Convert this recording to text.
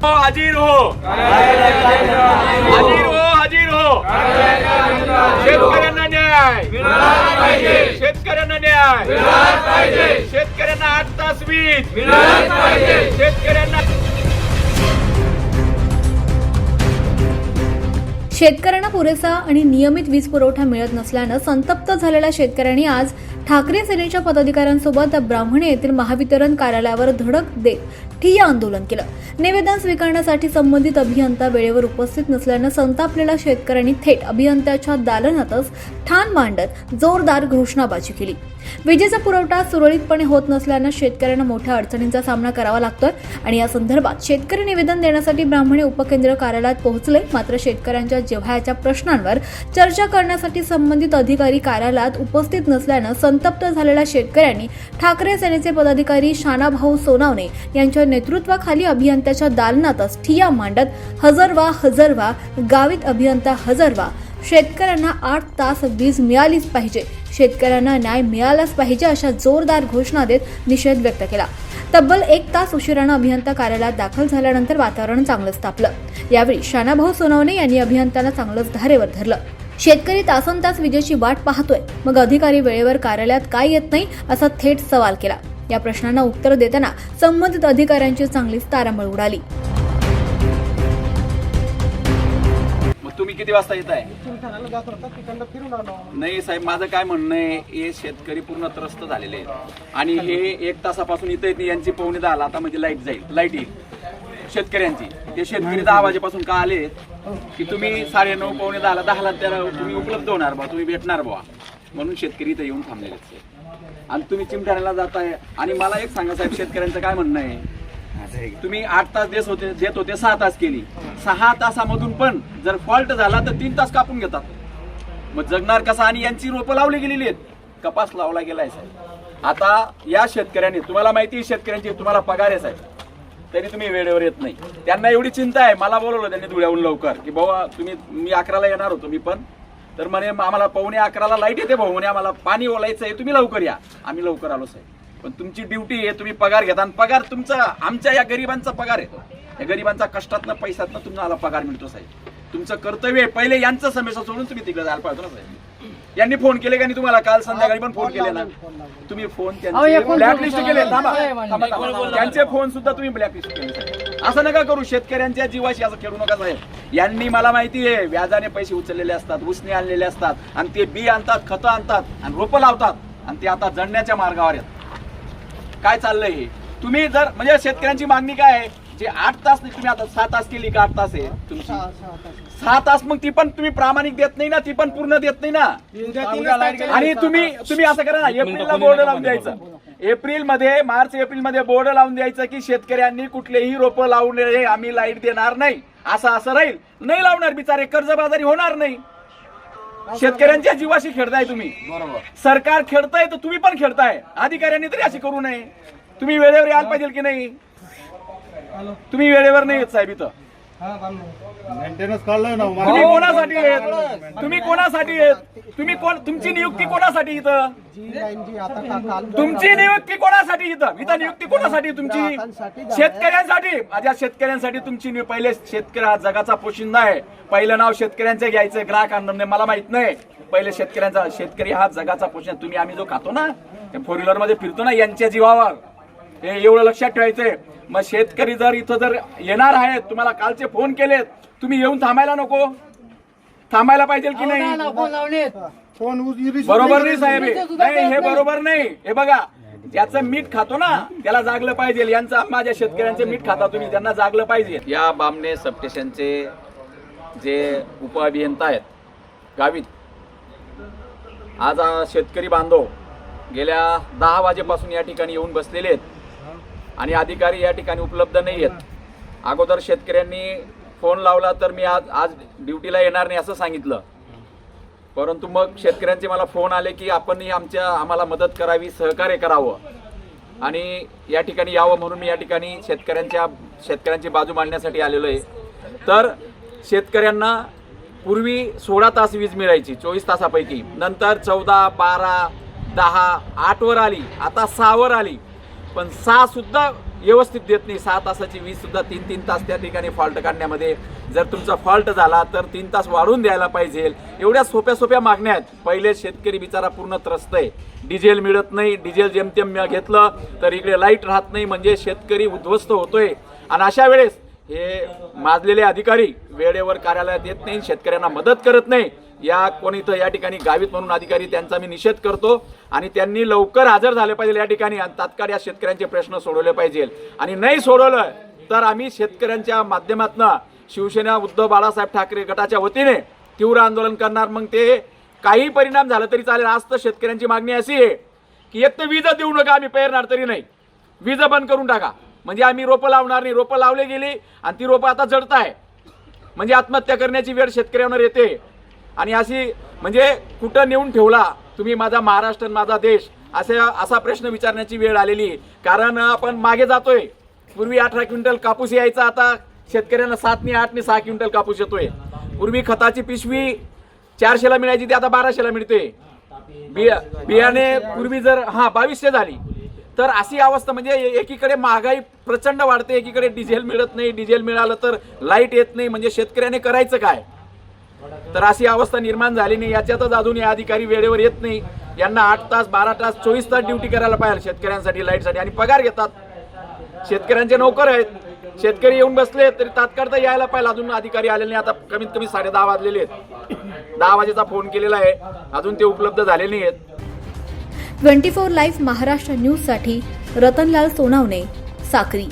हाजीर हो, हाजीर हो, हाजीर हो. शेतकऱ्यांना न्याय, शेतकऱ्यांना न्याय, शेतकऱ्यांना 8 तास वीज, शेतकऱ्यांना. शेतकऱ्यांना पुरेसा आणि नियमित वीज पुरवठा मिळत नसल्यानं संतप्त झालेल्या शेतकऱ्यांनी आज ठाकरे सेनेच्या पदाधिकाऱ्यांसोबत ब्राह्मणी येथील महावितरण कार्यालयावर धडक देत ठिय्या आंदोलन केलं. निवेदन स्वीकारण्यासाठी संबंधित अभियंता वेळेवर उपस्थित नसल्यानं संतापलेल्या शेतकऱ्यांनी थेट अभियंत्याच्या दालनातच ठाण मांडत जोरदार घोषणाबाजी केली. विजेचा पुरवठा सुरळीतपणे होत नसल्यानं शेतकऱ्यांना मोठ्या अडचणींचा सामना करावा लागतोय आणि या संदर्भात शेतकरी निवेदन देण्यासाठी ब्राह्मणी उपकेंद्र कार्यालयात पोहोचले. मात्र शेतकऱ्यांच्या जिव्हाळ्याच्या प्रश्नांवर चर्चा करण्यासाठी संबंधित अधिकारी कार्यालयात उपस्थित नसल्यानं संतप्त झालेल्या शेतकऱ्यांनी ठाकरे सेनेचे पदाधिकारी शानाभाऊ सोनावणे यांच्या नेतृत्वाखाली अभियंत्याच्या दालनातच ठिय्या मांडत हजर व्हा, गावित अभियंता हजर व्हा, शेतकऱ्यांना 8 तास वीज मिळालीच पाहिजे, शेतकऱ्यांना न्याय मिळालाच पाहिजे अशा जोरदार घोषणा देत निषेध व्यक्त केला. तब्बल 1 तास उशिरानं अभियंता कार्यालयात दाखल झाल्यानंतर वातावरण चांगलंच तापलं. यावेळी शानाभाऊ सोनावणे यांनी अभियंत्याला चांगलंच धारेवर धरलं. शेतकरी तासनतास विजेची वाट पाहतोय, मग अधिकारी वेळेवर कार्यालयात काय येत नाही असा थेट सवाल केला. या प्रश्नांना उत्तर देताना संबंधित अधिकाऱ्यांची चांगलीच तारांबळ उडाली. तुम्ही किती वाजता येत आहे? नाही साहेब, माझं काय म्हणणं आहे, हे शेतकरी पूर्ण त्रस्त झालेले आहेत आणि हे 1 तासापासून इथं येते. यांची 9:45 आता म्हणजे लाईट जाईल, लाईट येईल शेतकऱ्यांची. ते शेतकरी 10 वाजेपासून का आले की तुम्ही 9:30 9:45 10ला त्याला तुम्ही उपलब्ध होणार बा, तुम्ही भेटणार बा, म्हणून शेतकरी इथं येऊन थांबलेले आहेत. आणि तुम्ही चिमठाण्याला जाताय. आणि मला एक सांगा साहेब, शेतकऱ्यांचं काय म्हणणं आहे, तुम्ही 8 तास देत होते 6 तास केली. 6 तासामधून पण जर फॉल्ट झाला तर 3 तास कापून घेतात. मग जगणार कसा? आणि यांची रोपं लावली गेलेली आहेत, कपास लावला गेलाय साहेब. आता या शेतकऱ्यांनी, तुम्हाला माहिती आहे शेतकऱ्यांची तुम्हाला पगार आहे साहेब, तरी तुम्ही वेळेवर येत नाही. त्यांना एवढी चिंता आहे. मला बोलवलं त्यांनी धुळ्याहून लवकर की भाऊ मी 11ला येणार होतो मी पण, तर म्हणे आम्हाला 11:45 लाईट येते भाऊ, म्हणे आम्हाला पाणी ओलायचं आहे, तुम्ही लवकर या. आम्ही लवकर आलो साहेब. पण तुमची ड्युटी आहे, तुम्ही पगार घेता आणि पगार तुमचा आमच्या या गरिबांचा पगार येतो. या गरिबांचा कष्टातनं पैशातनं तुम्हाला पगार मिळतो साहेब. तुमचं कर्तव्य आहे. पहिले यांचं समस्या सोडून तुम्ही तिकडे जायला पाहिजे ना साहेब. यांनी फोन केले का नाही तुम्हाला? काल संध्याकाळी पण फोन केले ना तुम्ही? फोन त्यांचे ब्लॅकलिस्ट केले. त्यांचे फोन सुद्धा तुम्ही ब्लॅकलिस्ट केले. असं नका करू. शेतकऱ्यांच्या जीवाशी असं खेळू नका साहेब. यांनी मला माहिती आहे व्याजाने पैसे उचललेले असतात, उसने आणलेले असतात आणि ते बी आणतात, खतं आणतात आणि रोपं लावतात आणि ते आता जळण्याच्या मार्गावर आहेत. काय चाललंय हे? तुम्ही जर म्हणजे शेतकऱ्यांची मागणी काय आहे, जे 8 तास नाही, तुम्ही आता 6 तास केली का 8 तास आहे तुमची? 6 तास, मग ती पण तुम्ही प्रामाणिक देत नाही ना, ती पण पूर्ण देत नाही ना. आणि तुम्ही असं करा ना, एप्रिलला बोर्ड लावून द्यायचं. मार्च एप्रिल मध्ये बोर्ड लावून द्यायचं की शेतकऱ्यांनी कुठलेही रोपं लावू नये, आम्ही लाईट देणार नाही, असं राहील. नाही लावणार बिचारे, कर्जबाजारी होणार नाही. शेतकऱ्यांच्या जीवाशी खेळताय तुम्ही. बरोबर, सरकार खेळताय तर तुम्ही पण खेळताय. अधिकाऱ्यांनी तरी अशी करू नये. तुम्ही वेळेवर यायला पाहिजे की नाही? तुम्ही वेळेवर नाही येत साहेब. इथं तुम्ही कोणासाठी येत? तुम्ही कोणासाठी येत? तुमची नियुक्ती कोणासाठी इथं? तुमची नियुक्ती कोणासाठी इथं? नियुक्ती कोणासाठी तुमची? शेतकऱ्यांसाठी. माझ्या शेतकऱ्यांसाठी तुमची. पहिले शेतकरी हा जगाचा पोशिंदा आहे. पहिलं नाव शेतकऱ्यांचं घ्यायचं, ग्राहकांना मला माहित नाही. पहिले शेतकऱ्यांचा. शेतकरी हा जगाचा पोशिंदा. तुम्ही आम्ही जो खातो ना, 4 व्हीलर मध्ये फिरतो ना, यांच्या जीवावर. हे एवढं लक्षात ठेवायचंय. मग शेतकरी जर इथं जर येणार आहेत, तुम्हाला कालचे फोन केलेत, तुम्ही येऊन थांबायला नको? थांबायला पाहिजे की नाही? बरोबर नाही साहेब, नाही हे बरोबर नाही. हे बघा, ज्याचं मीठ खातो ना त्याला जागलं पाहिजे. यांचं माझ्या शेतकऱ्यांचे मीठ खाता तुम्ही, त्यांना जागलं पाहिजे. या बामणे सबस्टेशनचे जे उप अभियंता आहेत गावित, आज शेतकरी बांधव गेल्या 10 वाजेपासून या ठिकाणी येऊन बसलेले आहेत आणि अधिकारी या ठिकाणी उपलब्ध नाही आहेत. अगोदर शेतकऱ्यांनी फोन लावला तर मी आज ड्युटीला येणार नाही असं सांगितलं, परंतु मग शेतकऱ्यांचे मला फोन आले की आपण आम्हाला मदत करावी, सहकार्य करावं आणि या ठिकाणी यावं, म्हणून मी या ठिकाणी शेतकऱ्यांची बाजू मांडण्यासाठी आलेलो आहे. तर शेतकऱ्यांना पूर्वी 16 तास वीज मिळायची 24 तासापैकी, नंतर 14, 12, 10, 8 वर आली, आता 6 वर आली. पण 6 सुद्धा व्यवस्थित देत नाही. 6 तासाची वीज सुद्धा 3-3 तास त्या ठिकाणी फॉल्ट काढण्यामध्ये. जर तुमचा फॉल्ट झाला तर 3 तास वाढवून द्यायला पाहिजे. एवढ्या सोप्या मागण्या आहेत. पहिले शेतकरी बिचारा पूर्ण त्रस्त आहे. डिझेल मिळत नाही, डिझेल जेमतेम घेतलं तर इकडे लाईट राहत नाही, म्हणजे शेतकरी उद्ध्वस्त होतोय. आणि अशा वेळेस हे माजलेले अधिकारी वेळेवर कार्यालयात येत नाही, शेतकऱ्यांना मदत करत नाही. या ठिकाणी गावित म्हणून अधिकारी, त्यांचा मी निषेध करतो आणि त्यांनी लवकर हजर झाले पाहिजे या ठिकाणी आणि तात्काळ या शेतकऱ्यांचे प्रश्न सोडवले पाहिजे. आणि नाही सोडवलं तर आम्ही शेतकऱ्यांच्या माध्यमातून शिवसेना उद्धव बाळासाहेब ठाकरे गटाच्या वतीने तीव्र आंदोलन करणार. मग ते काही परिणाम झाला तरी चालेल. आज तर शेतकऱ्यांची मागणी अशी आहे की एक तर वीज देऊ नका, आम्ही पेरणार तरी नाही, वीज बंद करून टाका, म्हणजे आम्ही रोपं लावणार नाही. रोपं लावले गेली आणि ती रोपं आता जळताय, म्हणजे आत्महत्या करण्याची वेळ शेतकऱ्यांवर येते. आणि अशी म्हणजे कुठं नेऊन ठेवला तुम्ही माझा महाराष्ट्र माझा देश, असा प्रश्न विचारण्याची वेळ आलेली. कारण आपण मागे जातोय. पूर्वी 18 क्विंटल कापूस यायचा, आता शेतकऱ्यांना 7 ने 8 ने 6 क्विंटल कापूस येतोय. पूर्वी खताची पिशवी 400ला मिळायची, ती आता 1200ला मिळते. बियाणे पूर्वी जर 2200 झाली. तर अशी अवस्था, म्हणजे एकीकडे महागाई प्रचंड वाढते, एकीकडे डिझेल मिळत नाही, डिझेल मिळालं तर लाईट येत नाही, म्हणजे शेतकऱ्याने करायचं काय. तर अशी अवस्था निर्माण झाली नाही. याच्यातच अजून या अधिकारी वेळेवर येत नाही. यांना 8 तास 12 तास 24 तास ड्युटी करायला पाहिजे शेतकऱ्यांसाठी, लाईटसाठी, आणि पगार घेतात. शेतकऱ्यांचे नोकर आहेत. शेतकरी येऊन बसले तरी तात्काळ तर यायला पाहिजे. अजून अधिकारी आलेले नाही. आता कमीत कमी 10:30 वाजलेले आहेत. 10 वाजेचा फोन केलेला आहे, अजून ते उपलब्ध झाले नाही आहेत. 24 लाईव्ह महाराष्ट्र न्यूजसाठी रतनलाल सोनावणे, साक्री.